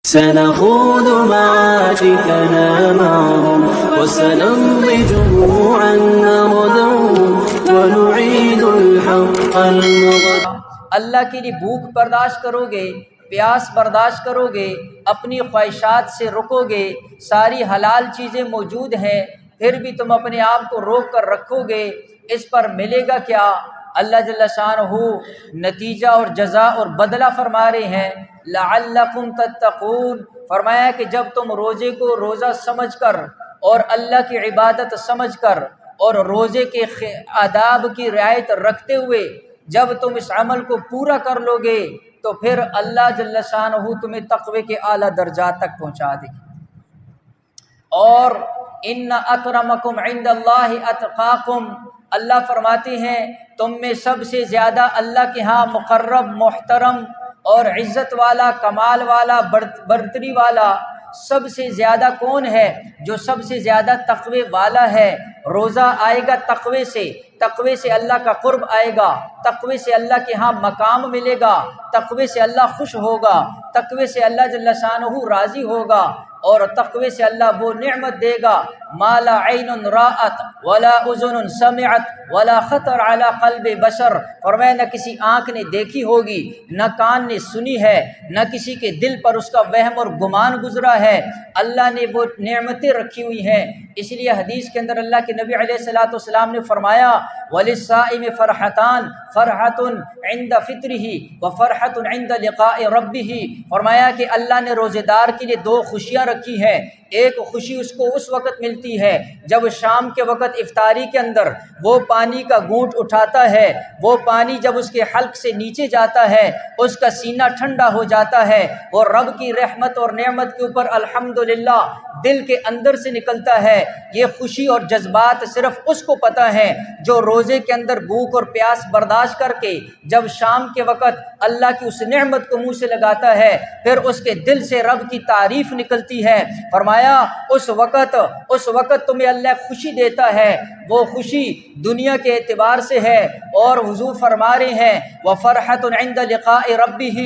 سنخوض معاتكنا معهم وسنمضي جموعا نغدوهم ونعيد الحق المغد. اللہ کے لیے بھوک برداشت کرو گے، پیاس برداشت کرو گے، اپنی خواہشات سے رکو گے، ساری حلال چیزیں موجود ہیں، پھر بھی تم اپنے آپ کو روک کر رکھو گے، اس پر ملے گا کیا؟ اللہ جل شانہ نتیجہ اور جزا اور بدلہ فرما رہے ہیں لعلکم تتقون. فرمایا کہ جب تم روزے کو روزہ سمجھ کر اور اللہ کی عبادت سمجھ کر اور روزے کے آداب کی رعایت رکھتے ہوئے جب تم اس عمل کو پورا کر لو گے تو پھر اللہ جل شانہ تمہیں تقوی کے اعلیٰ درجات تک پہنچا دے گی. اور ان اکرمکم عند اللہ اتقاکم، اللہ فرماتے ہیں تم میں سب سے زیادہ اللہ کے ہاں مقرب، محترم اور عزت والا، کمال والا، برتری والا سب سے زیادہ کون ہے؟ جو سب سے زیادہ تقوی والا ہے. روزہ آئے گا تقوی سے اللہ کا قرب آئے گا، تقوی سے اللہ کے ہاں مقام ملے گا، تقوی سے اللہ خوش ہوگا، تقوی سے اللہ جل شانہ راضی ہوگا، اور تقوی سے اللہ وہ نعمت دے گا ما لا عین رأت ولا اذن سمعت ولا خطر علی قلب بشر. فرمایا نہ کسی آنکھ نے دیکھی ہوگی، نہ کان نے سنی ہے، نہ کسی کے دل پر اس کا وہم اور گمان گزرا ہے. اللہ نے وہ نعمتیں رکھی ہوئی ہیں. اس لیے حدیث کے اندر اللہ کے نبی علیہ الصلوۃ والسلام نے فرمایا وَلِلصَّائِمِ فَرْحَتَانِ فَرْحَةٌ عِنْدَ فِطْرِهِ وَفَرْحَةٌ عِنْدَ لِقَاءِ رَبِّهِ. فرمایا کہ اللہ نے روزے دار کے لیے دو خوشیاں رکھی ہیں. ایک خوشی اس کو اس وقت ملتی ہے جب شام کے وقت افطاری کے اندر وہ پانی کا گھونٹ اٹھاتا ہے، وہ پانی جب اس کے حلق سے نیچے جاتا ہے اس کا سینہ ٹھنڈا ہو جاتا ہے، وہ رب کی رحمت اور نعمت کے اوپر الحمدللہ دل کے اندر سے نکلتا ہے. یہ خوشی اور جذبات صرف اس کو پتہ ہے جو روزے کے اندر بھوک اور پیاس برداشت کر کے جب شام کے وقت اللہ کی اس نعمت کو منہ سے لگاتا ہے پھر اس کے دل سے رب کی تعریف نکلتی ہے. فرمایا اس وقت تمہیں اللہ خوشی دیتا ہے. وہ خوشی دنیا کے اعتبار سے ہے، اور حضور فرما رہے ہیں وَفَرْحَةٌ عِنْدَ لِقَاءِ رَبِّهِ،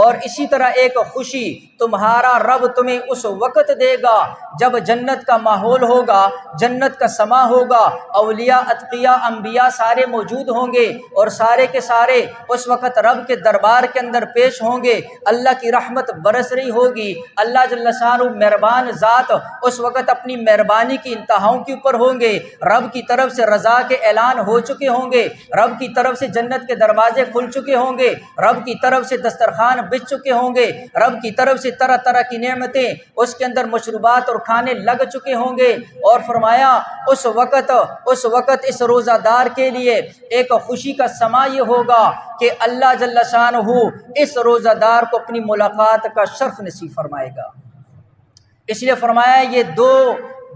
اور اسی طرح ایک خوشی تمہارا رب تمہیں اس وقت دے گا جب جنت کا ماحول ہوگا، جنت کا سما ہوگا، اولیاء، اتقیاء، انبیاء سارے موجود ہوں گے، اور سارے کے سارے اس وقت رب کے دربار کے اندر پیش ہوں گے. اللہ کی رحمت برس رہی ہوگی، اللہ جل شانہ مہربان ذات اس وقت اپنی مہربانی کی انتہاؤں کے اوپر ہوں گے. رب کی طرف سے رضا کے اعلان ہو چکے ہوں گے، رب کی طرف سے جنت کے دروازے کھل چکے ہوں گے، رب کی طرف سے دسترخوان بچ چکے ہوں گے، رب کی طرف سے طرح طرح کی نعمتیں اس کے اندر مشروبات اور کھانے لگ چکے ہوں گے. اور فرمایا اس وقت اس روزہ دار کے لیے ایک خوشی کا سما یہ ہوگا کہ اللہ جل شانہ اس روزہ دار کو اپنی ملاقات کا شرف نصیب فرمائے گا. اس لیے فرمایا یہ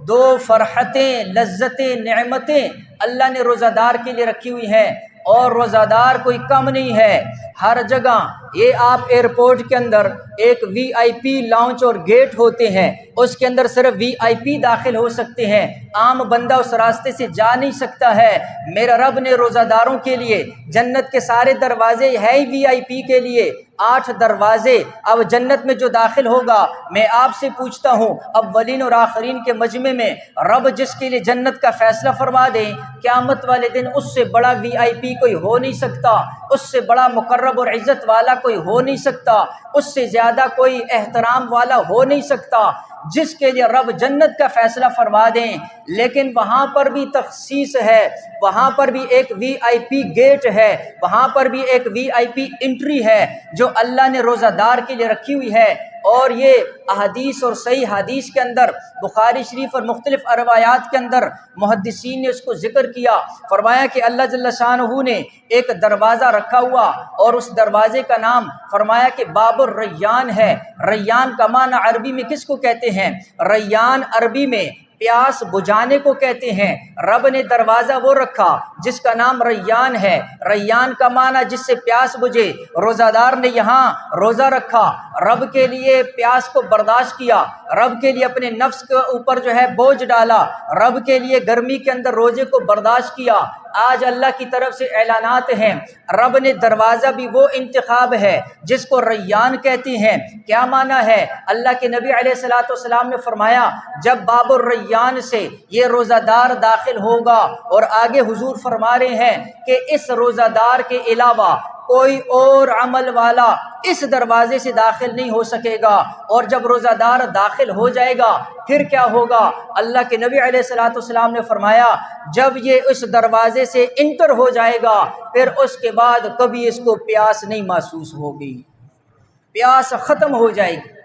دو فرحتیں، لذتیں، نعمتیں اللہ نے روزہ دار کے لیے رکھی ہوئی ہیں، اور روزہ دار کوئی کم نہیں ہے. ہر جگہ یہ آپ ایئرپورٹ کے اندر ایک وی آئی پی لاؤنج اور گیٹ ہوتے ہیں، اس کے اندر صرف وی آئی پی داخل ہو سکتے ہیں، عام بندہ اس راستے سے جا نہیں سکتا ہے. میرا رب نے روزہ داروں کے لیے جنت کے سارے دروازے ہے ہی وی آئی پی کے لیے، 8 دروازے. اب جنت میں جو داخل ہوگا میں آپ سے پوچھتا ہوں اولین اور آخرین کے مجمع میں رب جس کے لیے جنت کا فیصلہ فرما دے قیامت والے دن اس سے بڑا وی آئی پی کوئی ہو نہیں سکتا، اس سے بڑا مقرب اور عزت والا کوئی ہو نہیں سکتا، اس سے زیادہ کوئی احترام والا ہو نہیں سکتا جس کے لیے رب جنت کا فیصلہ فرما دیں. لیکن وہاں پر بھی تخصیص ہے، وہاں پر بھی ایک وی آئی پی گیٹ ہے، وہاں پر بھی ایک وی آئی پی انٹری ہے جو اللہ نے روزہ دار کے لیے رکھی ہوئی ہے. اور یہ احادیث اور صحیح حدیث کے اندر بخاری شریف اور مختلف روایات کے اندر محدثین نے اس کو ذکر کیا. فرمایا کہ اللہ جل شانہ نے ایک دروازہ رکھا ہوا، اور اس دروازے کا نام فرمایا کہ باب الریان ہے. ریان کا معنی عربی میں کس کو کہتے ہیں؟ ریان عربی میں پیاس بجھانے کو کہتے ہیں۔ رب نے دروازہ وہ رکھا جس کا نام ریان ہے، ریان کا معنی جس سے پیاس بجھے۔ روزہ دار نے یہاں روزہ رکھا، رب کے لیے پیاس کو برداشت کیا، رب کے لیے اپنے نفس کے اوپر بوجھ ڈالا، رب کے لیے گرمی کے اندر روزے کو برداشت کیا۔ آج اللہ کی طرف سے اعلانات ہیں، رب نے دروازہ بھی وہ انتخاب ہے جس کو ریان کہتے ہیں۔ کیا معنی ہے؟ اللہ کے نبی علیہ الصلوۃ والسلام نے فرمایا جب باب الریان سے یہ روزہ دار داخل ہوگا، اور آگے حضور فرما رہے ہیں کہ اس روزہ دار کے علاوہ کوئی اور عمل والا اس دروازے سے داخل نہیں ہو سکے گا۔ اور جب روزہ دار داخل ہو جائے گا پھر کیا ہوگا؟ اللہ کے نبی علیہ الصلوۃ والسلام نے فرمایا جب یہ اس دروازے سے انٹر ہو جائے گا پھر اس کے بعد کبھی اس کو پیاس نہیں محسوس ہوگی، پیاس ختم ہو جائے گی۔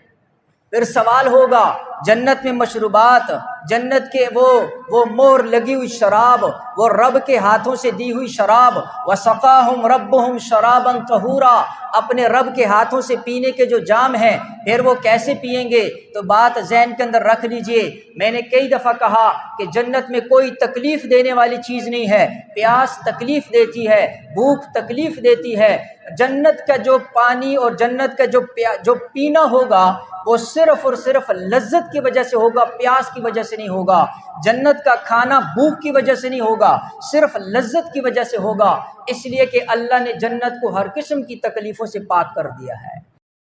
پھر سوال ہوگا جنت میں مشروبات، جنت کے وہ مور لگی ہوئی شراب، وہ رب کے ہاتھوں سے دی ہوئی شراب، وَسَقَاهُمْ رَبُّهُمْ شَرَابًا طَهُورًا، اپنے رب کے ہاتھوں سے پینے کے جو جام ہیں پھر وہ کیسے پئیں گے؟ تو بات ذہن کے اندر رکھ لیجئے، میں نے کئی دفعہ کہا کہ جنت میں کوئی تکلیف دینے والی چیز نہیں ہے۔ پیاس تکلیف دیتی ہے، بھوک تکلیف دیتی ہے۔ جنت کا جو پانی اور جنت کا جو پینا ہوگا وہ صرف اور صرف لذت کی وجہ سے ہوگا، پیاس کی وجہ سے نہیں ہوگا۔ جنت کا کھانا بھوک کی وجہ سے نہیں ہوگا، صرف لذت کی وجہ سے ہوگا، اس لیے کہ اللہ نے جنت کو ہر قسم کی تکلیفوں سے پاک کر دیا ہے۔